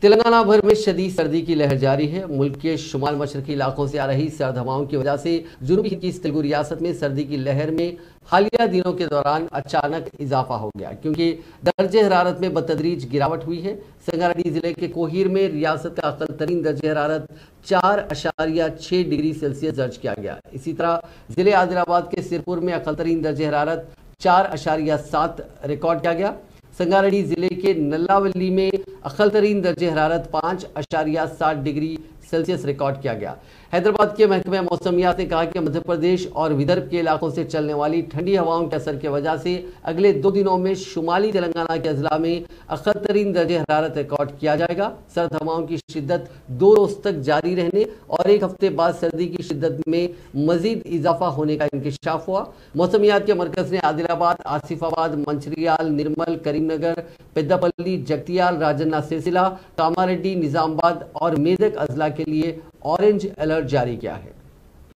تلنگانہ بھر میں شدید سردی کی لہر جاری ہے۔ ملک کے شمال مشرقی علاقوں سے آ رہی سرد ہواؤں کی وجہ سے جنوبی ہند کی تلگو ریاست میں سردی کی لہر میں حالیہ دنوں کے دوران اچانک اضافہ ہو گیا، کیونکہ درجہ حرارت میں بتدریج گراوٹ ہوئی ہے۔ سنگاریڈی ضلع کے کوہیر میں ریاست کا اقل ترین درجہ حرارت 4.6 ڈگری سیلسیس درج کیا گیا۔ اسی طرح ضلع عادل آباد کے سرپور میں اقل ترین درجہ حرارت 4.7 ریکارڈ کیا گیا۔ سنگاریڈی ضلع کے نلاولی میں اقل ترین درجہ حرارت 5.7 ڈگری سیلسیس ریکارڈ کیا گیا۔ حیدرآباد کے محکمہ موسمیات نے کہا کہ مدھیہ پردیش اور ودربھ کے علاقوں سے چلنے والی ٹھنڈی ہواؤں کے اثر کی وجہ سے اگلے 2 دنوں میں شمالی تلنگانہ کے اضلاع میں اقل ترین درجہ حرارت ریکارڈ کیا جائے گا۔ سرد ہواؤں کی شدت 2 روز تک جاری رہنے اور ایک ہفتے بعد سردی کی شدت میں مزید اضافہ ہونے کا انکشاف ہوا۔ موسمیات کے مرکز نے عادل آباد، آصف آباد، منچریال، نرمل، کریم نگر، پیداپلی، جگتیال، راجنہ سرسیلا، کاماریڈی، نظام آباد اور میدک اضلاع کے لیے اورنج الرٹ جاری کیا ہے۔